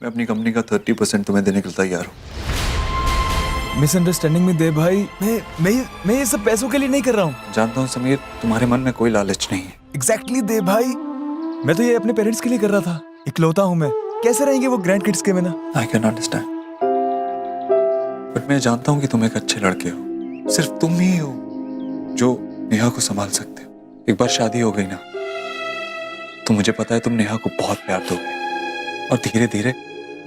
मैं अपनी कंपनी का 30% तुम्हें देने के लिए तैयार हूँ। मिसअंडरस्टैंडिंग में देव भाई, मैं ये सब पैसों के लिए नहीं कर रहा हूँ। जानता हूँ समीर, तुम्हारे मन में कोई लालच नहीं है। एग्जैक्टली देव भाई, मैं तो ये अपने पेरेंट्स के लिए कर रहा था। इकलौता हूँ मैं, कैसे रहेंगे वो ग्रैंड किड्स के बिना? आई कैन अंडरस्टैंड, बट मैं जानता हूँ कि तुम एक अच्छे लड़के हो। सिर्फ तुम ही हो जो नेहा को संभाल सकते हो। एक बार शादी हो गई ना, तो मुझे पता है तुम नेहा को बहुत प्यार दोगे, और धीरे धीरे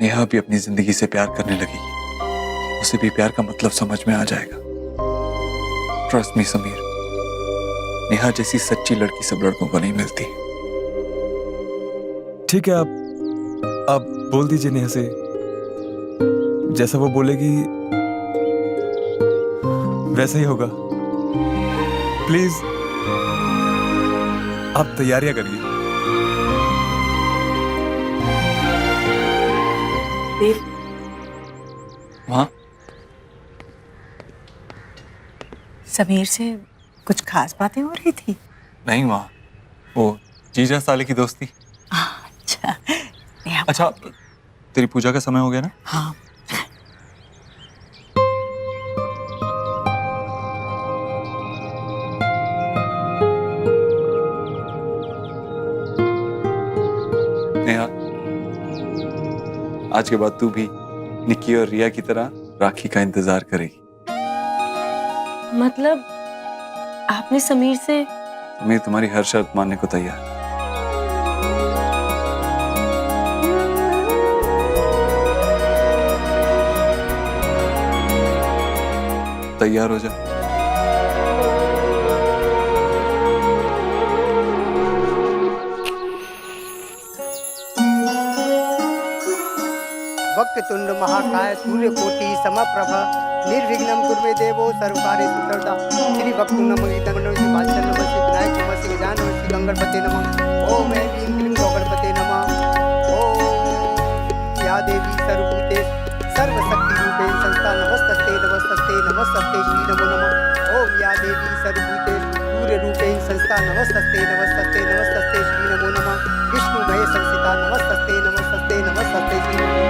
नेहा भी अपनी जिंदगी से प्यार करने लगेगी। उसे भी प्यार का मतलब समझ में आ जाएगा। ट्रस्ट मी समीर, नेहा जैसी सच्ची लड़की सब लड़कों को नहीं मिलती। ठीक है, आप बोल दीजिए नेहा से, जैसा वो बोलेगी वैसा ही होगा। प्लीज आप तैयारियां करिए। वहां समीर से कुछ खास बातें हो रही थी? नहीं, वहां वो जीजा साले की दोस्ती। अच्छा, नेहा अच्छा, तेरी पूजा का समय हो गया ना? हाँ। नेहा, आज के बाद तू भी निक्की और रिया की तरह राखी का इंतजार करेगी। मतलब आपने समीर से? समीर तुम्हारी हर शर्त मानने को तैयार। तैयार हो जा। वक्रतुंड महाकाय सूर्यकोटि समप्रभ निर्विघ्नं कुरु देवो सर्वकार्येषु सर्वदा। श्री वक्रतुंड महाकाय विनायक नमः गजानन नमः गंगणपते नमः। ओम ऐं ह्रीं क्लीं गणपते नमः। ओम या देवी सर्वभूते सर्वशक्ति रूपेण संस्था नमस्तस्ते नमस्तस्ते नमस्तस्ते श्री नमो नमः। ओम या देवी सर्वभूते सूर्य रूपेण संस्था नमस्तस्ते नमस्तस्ते नमस्तस्ते श्री नमो नमः। विष्णु महेश संस्थिता नमस्तस्ते नमस्तस्ते नमस्तस्ते श्री नमो नमः।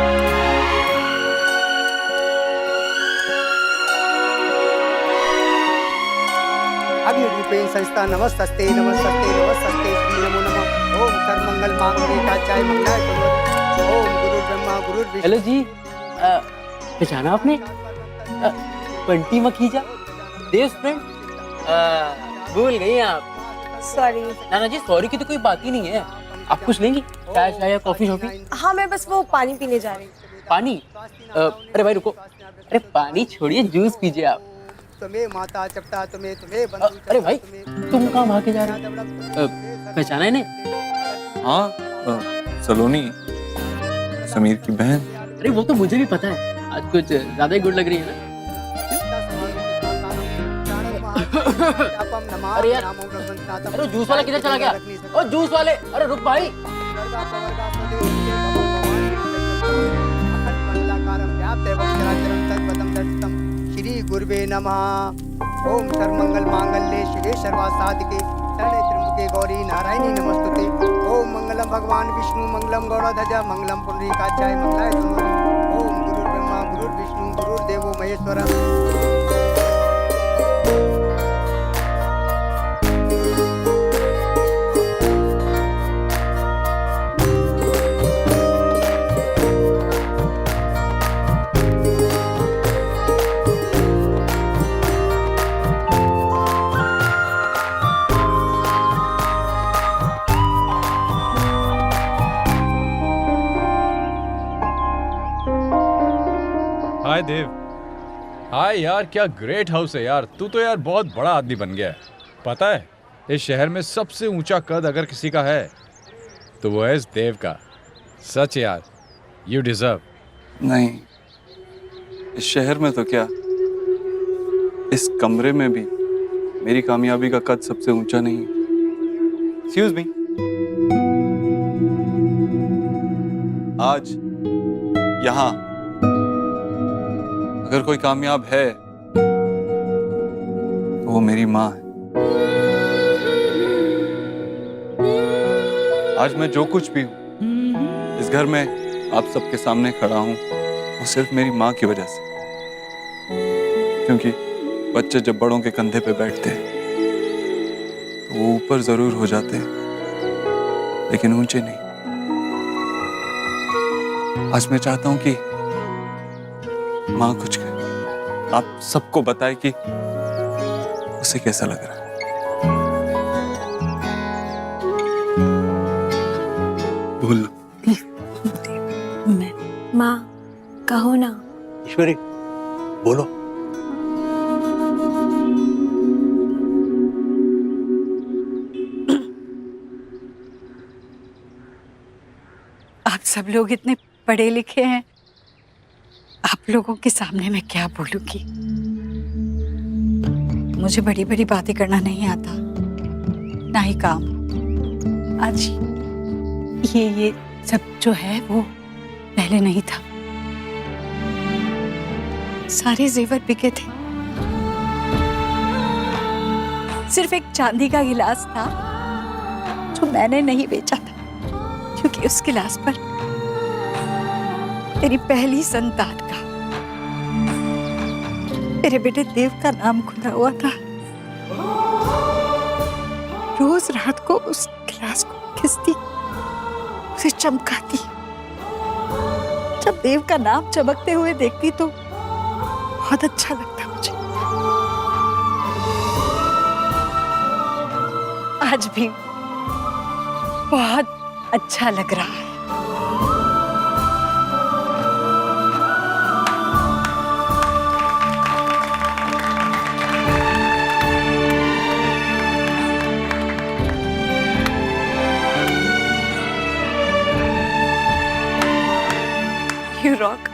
अग्नि रूपेण संस्था नमस्तस्ते नमस्तस्ते नमस्तस्ते श्री नमो नमः। ओम सर्वमंगल मांगल्ये कात्याय मंगलाय तनोहरि। ओम गुरु ब्रह्मा गुरु विष्णु। हेलो जी, पहचाना आपने? बंटी मखीजा, देव फ्रेंड। भूल गई आप। सॉरी। नाना जी, सॉरी की तो कोई बात ही नहीं है। आप कुछ लेंगी? चाय चाय या कॉफी शॉफी? हाँ, मैं बस वो पानी पीने जा रही हूँ। पानी? अरे भाई रुको, अरे पानी छोड़िए, जूस पीजिए आप। तुम्हें माता चपटा तुम्हें बंधु अरे भाई, तुम कहाँ भाग के जा रहे हो? पहचाना है नहीं? हाँ, सलोनी, समीर की बहन। अरे वो तो मुझे भी पता है, आज कुछ ज्यादा ही गुड लग रही है ना। अरे यार, अरे जूस वाला किधर चला गया? ओ जूस वाले, अरे रुक भाई। श्री गुरुवे नमः। ओम सर्वमंगल मांगल्ये शिवे सर्वासाधिके शरणे त्र्यंबके गौरी नारायणी नमस्तुते। ओम मंगलम भगवान विष्णु मंगलम गौड़ध्वजा मंगलम पुंडरीकाक्षाय मंगलाय तनोहरि। ओम गुरु ब्रह्मा गुरु विष्णु गुरुर्देवो महेश्वरः। हाय देव। हाय यार, क्या ग्रेट हाउस है यार। तू तो यार बहुत बड़ा आदमी बन गया है। पता है, इस शहर में सबसे ऊंचा कद अगर किसी का है तो वो है इस देव का। सच यार, यू डिजर्व। नहीं, इस शहर में तो क्या, इस कमरे में भी मेरी कामयाबी का कद सबसे ऊंचा नहीं है। एक्सक्यूज मी, आज यहां अगर कोई कामयाब है तो वो मेरी माँ है। आज मैं जो कुछ भी हूं इस घर में आप सबके सामने खड़ा हूं वो सिर्फ मेरी माँ की वजह से। क्योंकि बच्चे जब बड़ों के कंधे पे बैठते हैं तो वो ऊपर जरूर हो जाते हैं लेकिन ऊंचे नहीं। आज मैं चाहता हूं कि माँ कुछ कहे, आप सबको बताए कि उसे कैसा लग रहा है। बोल लो। मैं माँ कहो ना। ईश्वरी बोलो। आप सब लोग इतने पढ़े लिखे हैं, आप लोगों के सामने मैं क्या बोलूंगी। मुझे बड़ी बड़ी बातें करना नहीं आता, ना ही काम। आज ये सब जो है वो पहले नहीं था। सारे जेवर बिके थे, सिर्फ एक चांदी का गिलास था जो मैंने नहीं बेचा था, क्योंकि उस गिलास पर मेरी पहली संतान का, मेरे बेटे देव का नाम खुदा हुआ था। रोज रात को उस गिलास को घिसती, उसे चमकाती। जब देव का नाम चमकते हुए देखती तो बहुत अच्छा लगता मुझे। आज भी बहुत अच्छा लग रहा है। You rock.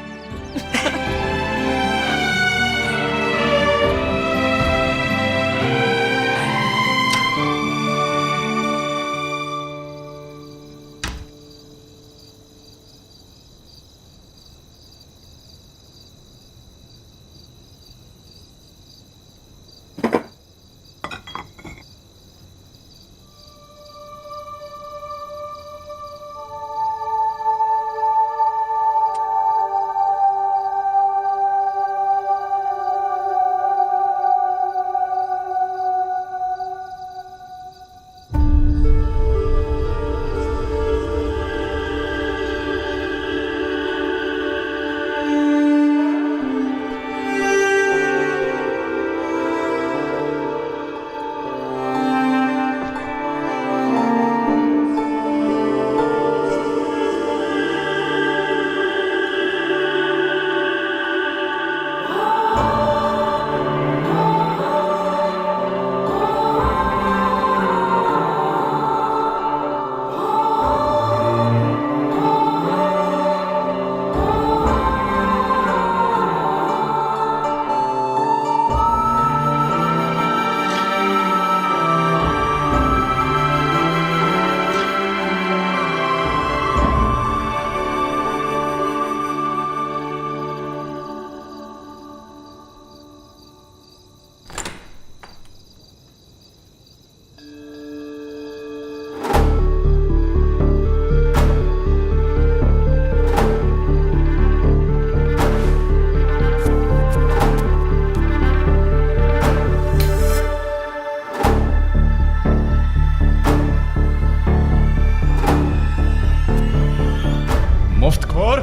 मुफ्तखोर,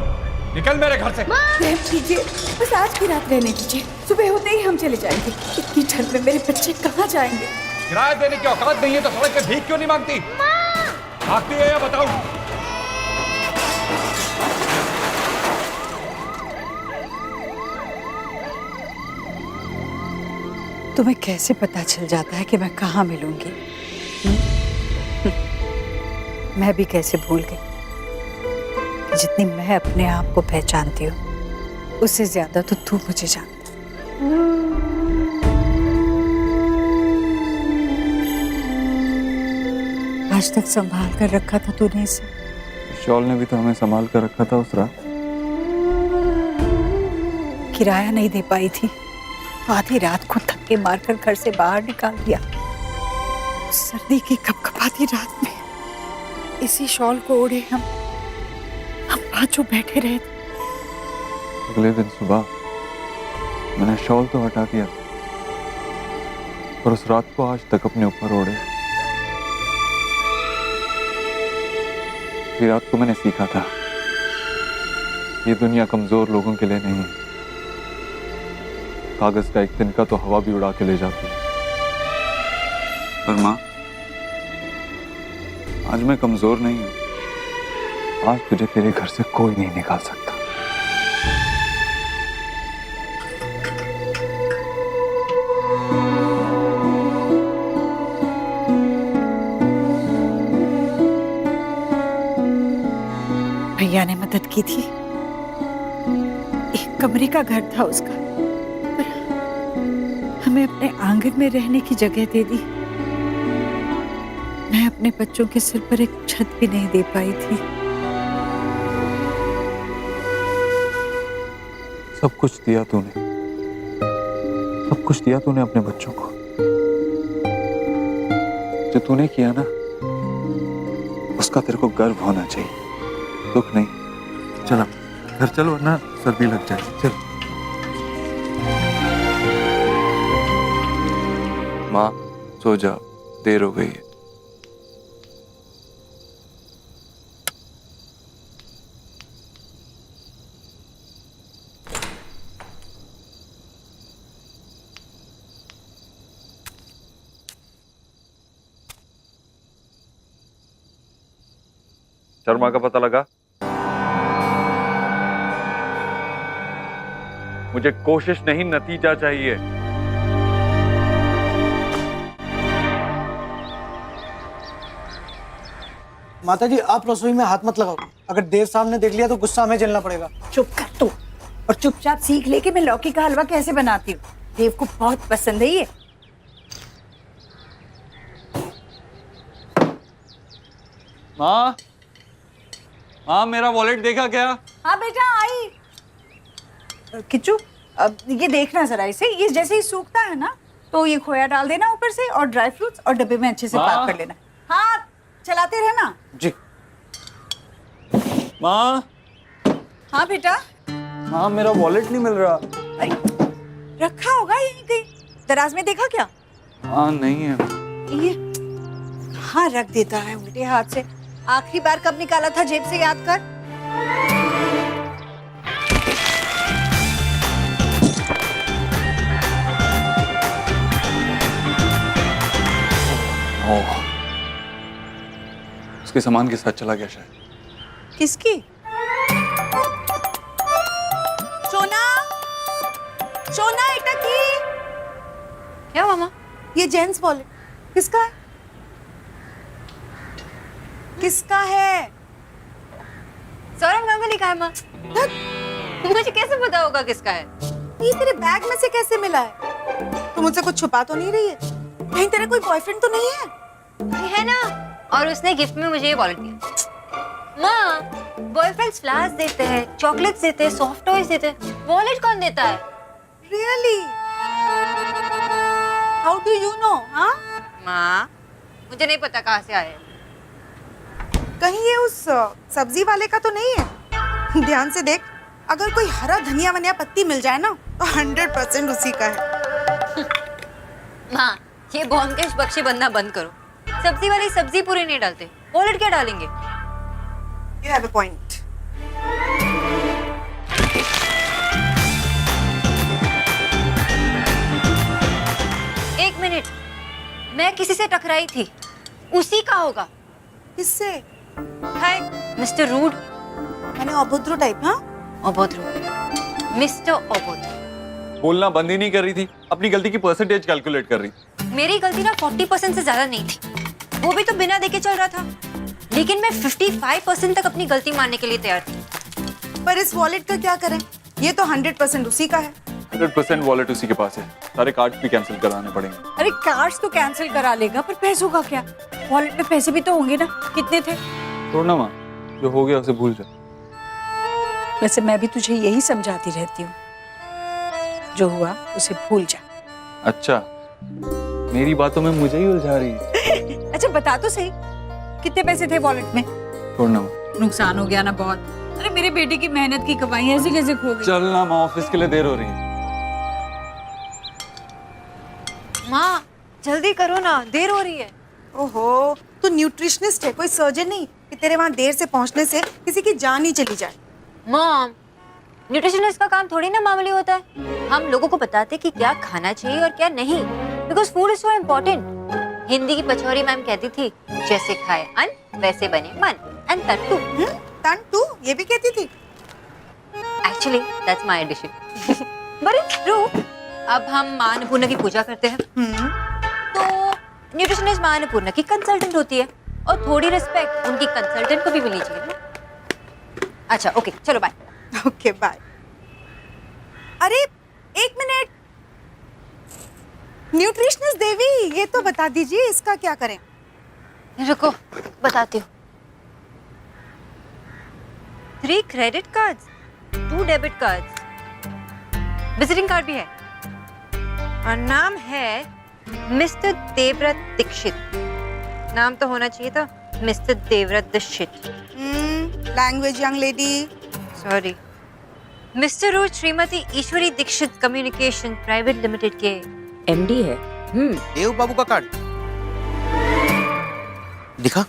निकल मेरे घर से। रहम कीजिए, बस आज की रात रहने दीजिए, सुबह होते ही हम चले जाएंगे। इतनी ठंड में मेरे बच्चे कहाँ जाएंगे? किराया देने की औकात नहीं है तो सड़क पे भीख क्यों नहीं मांगती? भागती है या बताऊं? तुम्हें कैसे पता चल जाता है कि मैं कहाँ मिलूंगी? मैं भी कैसे भूल गई कि जितनी मैं अपने आप को पहचानती हूँ उससे ज्यादा तो तू मुझे जानती। आज तक संभाल कर रखा था तूने इसे। शॉल ने भी तो हमें संभाल कर रखा था उस रात। किराया नहीं दे पाई थी, आधी रात को धक्के मारकर घर से बाहर निकाल दिया। सर्दी की कपकपाती रात में इसी शॉल को ओढ़े हम आज जो बैठे रहे थे, अगले दिन सुबह मैंने शॉल तो हटा दिया और उस रात को आज तक अपने ऊपर ओढ़े। फिर रात को मैंने सीखा था ये दुनिया कमजोर लोगों के लिए नहीं है। कागज का एक तिनका तो हवा भी उड़ा के ले जाती है। पर माँ, आज मैं कमजोर नहीं हूं। आज तुझे तेरे घर से कोई नहीं निकाल सकता। भैया ने मदद की थी। एक कमरे का घर था उसका, पर हमें अपने आंगन में रहने की जगह दे दी। मैं अपने बच्चों के सिर पर एक छत भी नहीं दे पाई थी। सब कुछ दिया तूने, सब कुछ दिया तूने अपने बच्चों को। जो तूने किया ना, उसका तेरे को गर्व होना चाहिए, दुख नहीं। चल अब घर चलो वरना सर्दी लग जाए। चल। माँ सो जा, देर हो गई है। शर्मा का पता लगा? मुझे कोशिश नहीं, नतीजा चाहिए। माता जी, आप रसोई में हाथ मत लगाओ। अगर देव साहब ने देख लिया तो गुस्सा हमें झेलना पड़ेगा। चुप कर तू, और चुपचाप सीख ले कि मैं लौकी का हलवा कैसे बनाती हूँ। देव को बहुत पसंद है ये। माँ, माँ मेरा वॉलेट देखा क्या? हाँ बेटा आई। किच्चू, अब ये देखना जरा इसे, ये जैसे ही सूखता है ना तो ये खोया डाल देना ऊपर से, और ड्राई फ्रूट्स और डब्बे में अच्छे से पैक कर लेना। हाँ चलाते रहना जी। माँ। हाँ बेटा। माँ मेरा वॉलेट नहीं मिल रहा। अरे रखा होगा यहीं कहीं, दराज में देखा क्या? हाँ नहीं है। ये हाँ रख देता है उल्टे हाथ से। आखिरी बार कब निकाला था जेब से, याद कर। ओह, उसके सामान के साथ चला गया शायद। किसकी? सोना, सोना इटा की। क्या मामा? ये जेंट्स वॉलेट किसका है? किसका है? सौरभ गांगुली का है माँ। मुझे कैसे पता होगा किसका है? ये तेरे बैग में से कैसे मिला है? तू मुझसे कुछ छुपा तो नहीं रही है? कहीं तेरा कोई बॉयफ्रेंड तो नहीं है? है ना, और उसने गिफ्ट में मुझे ये वॉलेट दिया। माँ, बॉयफ्रेंड्स फ्लावर्स देते हैं, चॉकलेट्स देते हैं, सॉफ्ट टॉयज देते हैं, वॉलेट कौन देता है? Really? How do you know? हाँ? माँ, मुझे नहीं पता कहाँ से आए। कहीं ये उस सब्जी वाले का तो नहीं है? ध्यान से देख, अगर कोई हरा धनिया वनिया पत्ती मिल जाए ना तो 100% उसी का है। माँ, ये ब्योमकेश बख्शी बनना बंद करो। सब्जी वाली सब्जी पूरी नहीं डालते, वॉलेट क्या डालेंगे? You have a point. एक मिनट, मैं किसी से टकराई थी, उसी का होगा। किससे? Hi mister rude. मैंने अभद्र टाइप। हाँ, अभद्र, मिस्टर अभद्र। बोलना बंद ही नहीं कर रही थी, अपनी गलती की परसेंटेज कैलकुलेट कर रही। मेरी गलती ना 40% से ज्यादा नहीं थी, वो भी तो बिना देखे चल रहा था, लेकिन मैं 55% तक अपनी गलती मानने के लिए तैयार थी। पर इस वॉलेट का क्या करें? ये तो 100% उसी का है। 100% वॉलेट उसी के पास है। सारे कार्ड भी कैंसिल कराने पड़ेंगे। अरे कार्ड्स तो कैंसिल करा लेगा, पर पैसों का क्या? वॉलेट में पैसे भी तो होंगे ना। कितने थे? छोड़ना माँ, जो हो गया उसे भूल जा। वैसे मैं भी तुझे यही समझाती रहती हूँ, जो हुआ उसे भूल जा। अच्छा, मेरी बातों में मुझे ही उलझा रही है। अच्छा बता तो सही, कितने पैसे थे वॉलेट में? छोड़ना माँ। नुकसान हो गया ना बहुत। अरे मेरे बेटे की मेहनत की कमाई ऐसे कैसे खो गई? चलना माँ, ऑफिस के लिए देर हो रही है। माँ जल्दी करो ना, देर हो रही है। ओहो, तू न्यूट्रिशनिस्ट है, कोई सर्जन नहीं कि तेरे वहाँ देर से पहुँचने से किसी की जान ही चली जाए। मॉम, न्यूट्रिशनिस्ट का काम थोड़ी ना मामूली होता है। हम लोगों को बताते कि क्या खाना चाहिए और क्या नहीं, because food is so important. Hindi की पचौरी मैम कहती थी, जैसे खाए अन्न वैसे बने मन। एंड तट्टू, तंटू ये भी कहती थी। Actually that's my addition. But it's true. अब हम माँ अन्नपूर्णा की पूजा करते हैं, तो न्यूट्रिशनिस्ट माँ अन्नपूर्णा की कंसल्टेंट होती है, और थोड़ी रिस्पेक्ट उनकी कंसल्टेंट को भी मिलनी चाहिए ना। अच्छा ओके, चलो बाय। Okay bye. अरे एक मिनट, न्यूट्रिशनिस्ट देवी, ये तो बता दीजिए इसका क्या करें? रुको बताती हूँ। 3 credit cards, 2 debit cards, visiting card भी है, और नाम है मिस्टर देवव्रत दीक्षित। नाम तो होना चाहिए था mister Devvrat Dikshit. Language young lady. Sorry, mister Rose श्रीमती Ishwari Dikshit communication private limited के एमडी है। देव बाबू का कार्ड दिखा।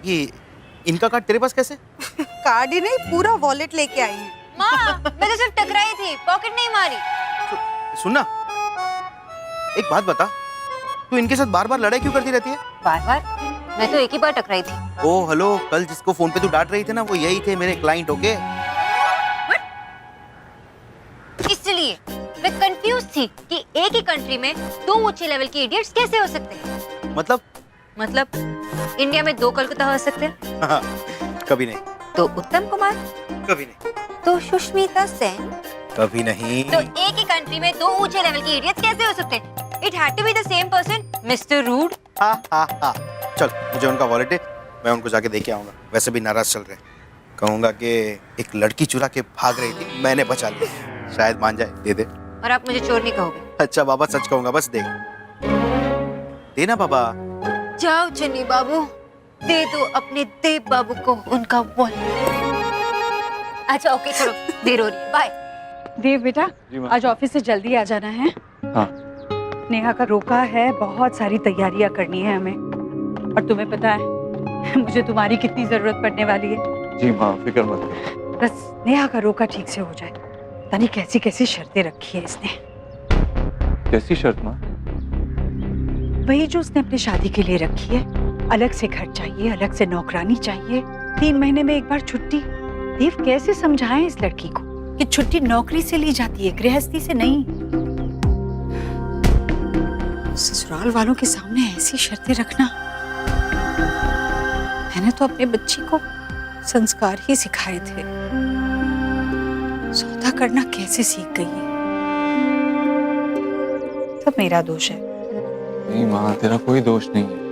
ये इनका कार्ड तेरे पास कैसे? कार्ड ही नहीं, पूरा वॉलेट लेके आई हूँ। माँ, मैं तो सिर्फ टकराई थी, पॉकेट नहीं मारी। सुनना, एक बात बता, तू इनके साथ बार बार लड़ाई क्यों करती रहती है? बार बार? मैं तो एक ही बार टकराई थी। ओ हेलो, कल जिसको फोन पे तू डांट रही थी ना, वो यही थे मेरे क्लाइंट। ओके, इसलिए मैं कंफ्यूज थी कि एक ही कंट्री में 2 ऊंचे लेवल के इडियट्स कैसे हो सकते हैं। मतलब इंडिया में 2 कलकत्ता हो सकते हैं? कभी नहीं। तो उत्तम कुमार? कभी नहीं। तो सुष्मिता सेन? कभी नहीं। तो एक ही कंट्री में 2 ऊंचे लेवल के इडियट्स कैसे हो सकते हैं? It had to be the same person, mister rude. चल, मुझे उनका वॉलेट है, मैं उनको जाके देके आऊंगा। वैसे भी नाराज चल रहे, कहूंगा कि एक लड़की चुरा के भाग रही थी, मैंने बचा लिया, शायद मान जाए, दे दे। और आप मुझे चोर नहीं कहोगे? अच्छा बाबा, सच कहूंगा, बस दे देना बाबा। जाओ चन्नी बाबू, दे दो अपने देव बाबू को उनका वॉलेट। अच्छा ओके, चलो देर हो रही है, बाय। देव बेटा, आज ऑफिस से जल्दी आ जाना है। हाँ। नेहा का रोका है, बहुत सारी तैयारियां करनी है हमें, और तुम्हें पता है मुझे तुम्हारी कितनी जरूरत पड़ने वाली है। जी माँ, फिक्र मत करो। बस नेहा का रोका ठीक से हो जाए। पता नहीं कैसी कैसी शर्तें रखी है इसने। कैसी शर्त माँ? वही जो उसने अपनी शादी के लिए रखी है। अलग से घर चाहिए, अलग से नौकरानी चाहिए, 3 महीने में एक बार छुट्टी। देव कैसे समझाएं इस लड़की को कि छुट्टी नौकरी से ली जाती है, गृहस्थी से नहीं। ससुराल वालों के सामने ऐसी शर्तें रखना। मैंने तो अपने बच्ची को संस्कार ही सिखाए थे, सौदा करना कैसे सीख गई है। सब मेरा दोष है। नहीं माँ, तेरा कोई दोष नहीं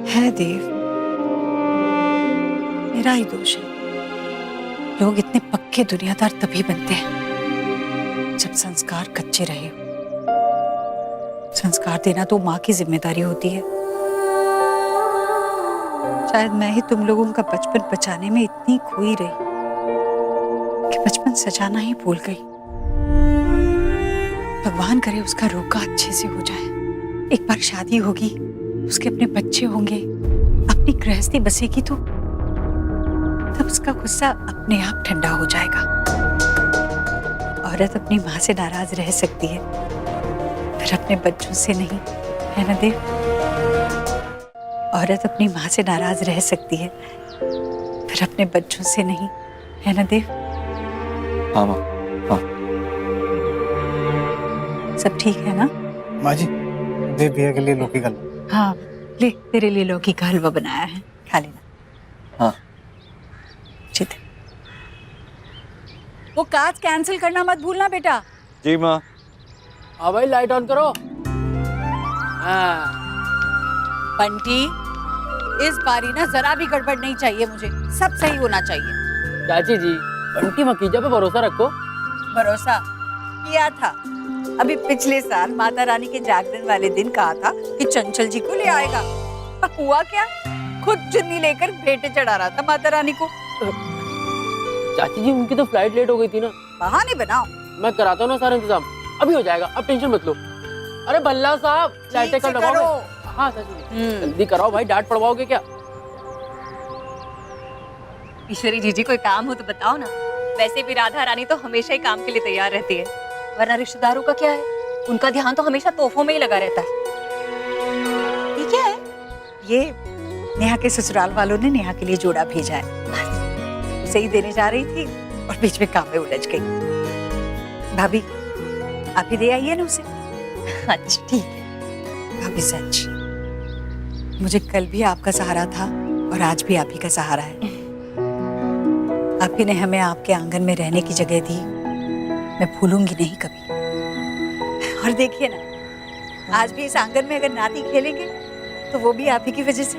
है देव, मेरा ही दोष है। लोग इतने पक्के दुनियादार तभी बनते हैं जब संस्कार कच्चे रहे। संस्कार देना तो माँ की जिम्मेदारी होती है। शायद मैं ही तुम लोगों का बचपन बचाने में इतनी खोई रही कि बचपन सजाना ही भूल गई। भगवान करे उसका रोका अच्छे से हो जाए। एक बार शादी होगी, उसके अपने बच्चे होंगे, अपनी गृहस्थी बसेगी, तो तब उसका गुस्सा अपने आप ठंडा हो जाएगा। औरत अपनी माँ से नाराज रह सकती है, फिर अपने बच्चों से नहीं, है ना देव? औरत अपनी माँ से नाराज रह सकती है, फिर अपने बच्चों से नहीं, है ना देव? हाँ माँ, हाँ। सब ठीक है ना? माँ जी, देव भैया के लिए लौकी का हलवा। हाँ ले, तेरे लिए लौकी का हलवा बनाया है, खा लेना। हाँ। ठीक है। वो काज कैंसिल करना मत भूलना बेटा। जी माँ। हाँ भाई, लाइट ऑन करो। हाँ। बंटी, इस बारी ना जरा भी गड़बड़ नहीं चाहिए मुझे, सब सही होना चाहिए। चाची जी, बंटी मकीजा पे भरोसा रखो। भरोसा किया था। अभी पिछले साल माता रानी के जागरण वाले दिन कहा था कि चंचल जी को ले आएगा। हुआ क्या? खुद चुन्नी लेकर भेंटे चढ़ा रहा था माता रानी को। चाची जी उनकी तो फ्लाइट लेट हो गई थी ना। बहाने बनाओ। मैं कराता हूँ ना सारा इंतजाम, अभी हो जाएगा, अब टेंशन मत लो। अरे भल्ला साहब लाइटें कर लगाओ। हाँ चाची जी जल्दी कराओ भाई, डांट पड़वाओगे क्या? ईश्वरी जीजी कोई काम हो तो बताओ ना। वैसे भी राधा रानी तो हमेशा ही काम के लिए तैयार रहती है, वरना रिश्तेदारों का क्या है, उनका ध्यान तो हमेशा तोहफों में ही लगा रहता है। ये क्या है? ये नेहा के ससुराल वालों ने नेहा के लिए जोड़ा भेजा है। उसे ही देने जा रही थी और बीच में काम में उलझ गई। भाभी आप ही दे आइए ना उसे। अच्छा ठीक है भाभी। सच मुझे कल भी आपका सहारा था और आज भी आप ही का सहारा है। आप ही ने हमें आपके आंगन में रहने की जगह दी, मैं भूलूंगी नहीं कभी। और देखिए ना, आज भी इस आंगन में अगर नाती खेलेंगे तो वो भी आप ही की वजह से।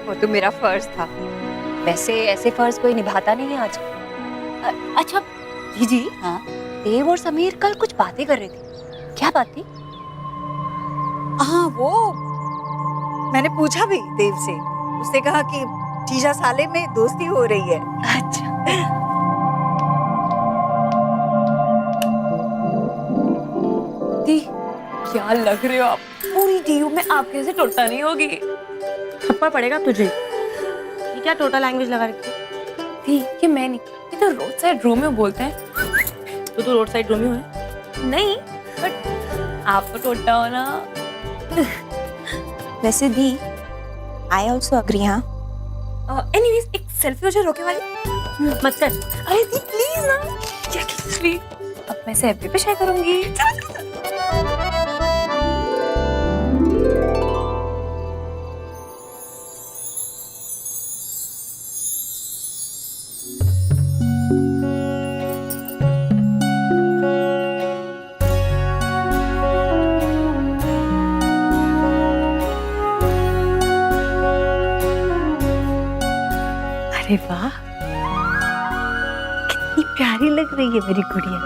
वो तो मेरा फर्ज था, वैसे ऐसे फर्ज कोई निभाता नहीं है आज। अच्छा जीजी, हाँ देव और समीर कल कुछ बातें कर रहे थे, क्या बात थी? हाँ वो मैंने पूछा भी देव से, उसने कहा कि जीजा साले में दोस्ती हो रही है। अच्छा दी क्या लग रहे हो आप, पूरी डीयू में आपके से टोटा नहीं होगी। थप्पड़ पड़ेगा तुझे। ये क्या टोटल लैंग्वेज लगा रखी है? दी ये मैं नहीं, ये तो रोड साइड रोमियो बोलते हैं। तो तू रोड साइड रोमियो है? नहीं बट आप तो टोटा हो ना। वैसे दी आई ऑल्सो अग्री। हाँ एनीवेज एक सेल्फी हो जाए रोके वाली। मत कर। अरे दी प्लीज ना, क्या स्वीट। अब मैं से एफबी पे शेयर करूंगी। अरे वाह कितनी प्यारी लग रही है मेरी गुड़िया।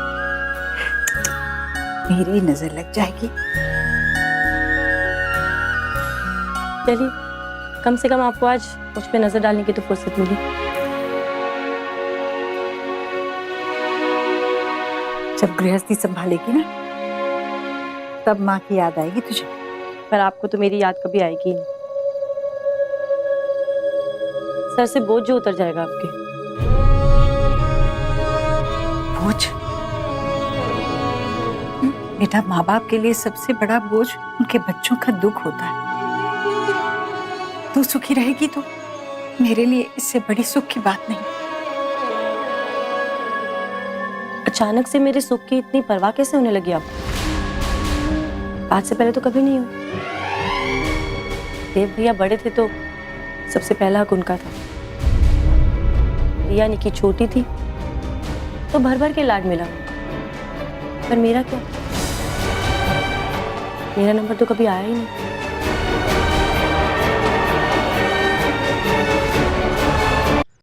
मेरी नजर लग जाएगी। चलिए कम से कम आपको आज मुझ पे नजर डालने की तो फुर्सत मिली। जब गृहस्थी संभालेगी ना तब माँ की याद आएगी तुझे। पर आपको तो मेरी याद कभी आएगी नहीं। सर से बोझ जो उतर जाएगा आपके। बोझ? बेटा माँ बाप के लिए सबसे बड़ा बोझ उनके बच्चों का दुख होता है। तू सुखी रहेगी तो मेरे लिए इससे बड़ी सुख की बात नहीं। अचानक से मेरे सुख की इतनी परवाह कैसे होने लगी आपको? आज से पहले तो कभी नहीं हुई। देव भैया बड़े थे तो सबसे पहला हक उनका था। रिया निकी छोटी थी तो भर भर के लाड मिला, पर मेरा क्या? मेरा नंबर तो कभी आया ही नहीं।